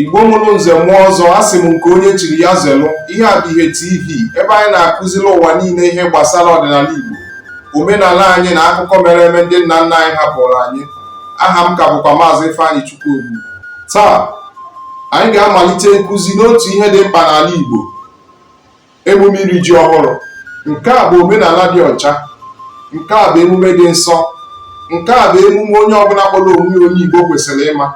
Igbo mụrụ nze mmụọ ọzọ, asị m nke onye chiri ya zelu. Ihe a bụ Ihe TV, ebe anyị na-akụziri ụwa niile ihe gbasara ọdịnala Igbo, omenala anyị na akụkọ mere eme ndị nna nna anyị hapụrụ anyị. Aha m ka bụkwa Maazị Ifeanyi Chukwuogbu. Taa anyị ga-amalite nkụzi n'otu ihe dị mkpa n'ala Igbo, emume iri ji ọhụrụ. Nke a bụ omenala dị ọcha, nke a bụ emume dị nsọ, nke a bụ emume onye ọbụla kpọrọ onwe onye Igbo kwesịrị ịma.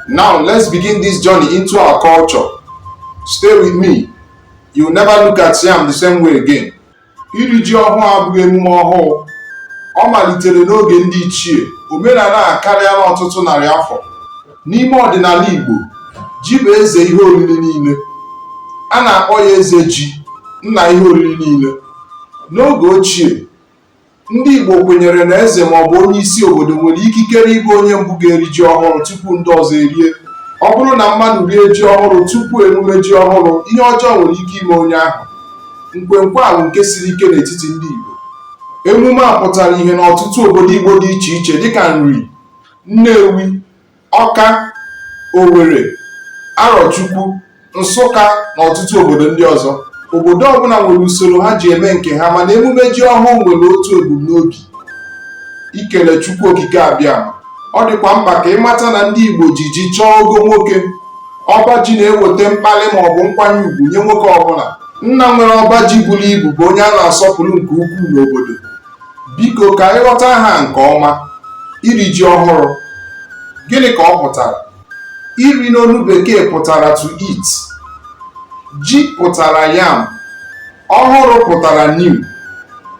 Now let's begin this journey into our culture. Stay with me. You will never look at yam the same way again. Iri ji ọhụrụ abụghị emume ọhụụ. Ọ malitere n'oge ndị ichie, omenala a karịala ọtụtụ narị afọ. N'ime ọdịnala Igbo, ji bụ eze ihe oriri niile. A na-akpọ ya eze ji, nna ihe oriri niile. N'oge ochie, ndị Igbo kwenyere na eze ma ọ bụ onye isi obodo nwere ikikere ịbụ onye mbụ ga-eri ji ọhụrụ tupu ndị ọzọ erie. Ọ bụrụ na mmadụ rie ji ọhụrụ tupu emume ji ọhụrụ, ihe ọjọọ nwere ike ime onye ahụ. Nkwenkwe a bụ nke siri ike n'etiti ndị Igbo. Emume a pụtara ihe n'ọtụtụ obodo Igbo dị iche iche dịka Nri, Nnewi, Ọka, Owerri, Arọchukwu, Nsụka na ọtụtụ obodo ndị ọzọ. Obodo ọbụla nwere usoro ha ji eme nke ha, mana emume ji ọhụụ nwere otu ebumnobi: ikele Chukwu okike abịama. Ọ dịkwa mkpa ka ịmata na ndị Igbo ji ji chọọ ogo nwoke. Ọba ji na-eweta mkpali ma ọ bụ nkwanye ùgwù nye nwoke ọbụla. Nna nwere ọba ji buru ibu bụ onye a na-asọpụrụ nke ukwuu n'obodo. Biko ka anyị ghọta ha nke ọma. Iri ji ọhụrụ, gịnị ka ọ pụtara? Iri n'olu bekee pụtara to eat. Ji pụtara yam, ọhụrụ pụtara new.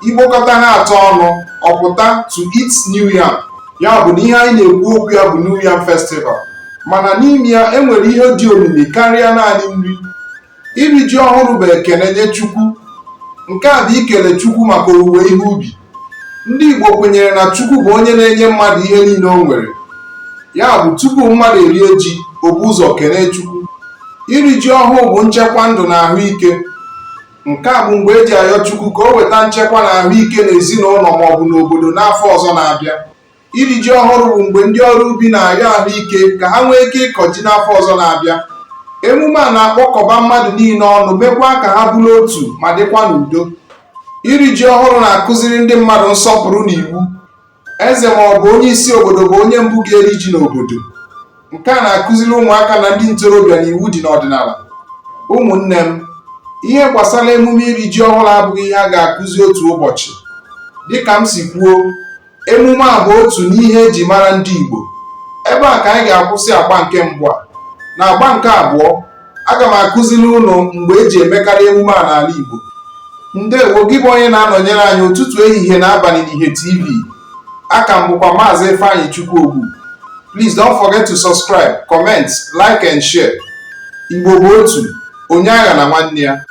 Igbokọta ha atọ ọnụ, ọ pụta to eat new yam. Ya bụ na ihe anyị na-ekwu okwu ya bụ New Yam Festival. Mana n'ime ya enwere ihe dị omimi karịa naanị nri. Iri ji ọhụrụ bụ ekele nye Chukwu. Nke a bụ ikele Chukwu maka owuwe ihe ubi. Ndị Igbo kwenyere na Chukwu bụ onye na-enye mmadụ ihe niile o nwere. Ya bụ tupu mmadụ erie ji, o bu ụzọ kelee Chukwu. Iri ji ọhụụ bụ nchekwa ndụ na ahụike. Nke a bụ mgbe eji ayọ Chukwu ka o weta nchekwa na ahụike n'ezinụlọ ma ọ bụ n'obodo n'afọ ọzọ na-abịa. Iri ji ọhụrụ bụ mgbe ndị ọrụ ubi na-ayọ ahụike ka ha nwee ike ịkọ ji n'afọ ọzọ na-abịa. Emume a na-akpọkọba mmadụ niile ọnụ, mekwa ka ha bụrụ otu ma dịkwa n'udo. Iri ji ọhụrụ na-akụziri ndị mmadụ nsọpụrụ na iwu. Eze ma ọ bụ onye isi obodo bụ onye mbụ ga-eri ji n'obodo. Nke a na-akụziri ụmụaka na ndị ntorobịa na iwu dị n'ọdịnala. Ụmụnne m, ihe gbasara emume iri ji ọhụrụ abụghị ihe a ga-akụzi otu ụbọchị. Dịka m si kwuo, emume a bụ otu n'ihe eji mara ndị Igbo. Ebe a ka anyị ga-akwụsị agba nke mbụ a. Na agba nke abụọ, aga m akụziri unu mgbe eji emekarị emume a n'ala Igbo. Ndewo, gị bụ onye na-anọnyere anyị ụtụtụ, ehihie na abalị n'Ihe TV. Aka m bụkwa Maazị Ifeanyi Chukwuogbu. Please don't forget to subscribe, comment, like and share. Igbo bụ otu, onye agha na nwanne ya.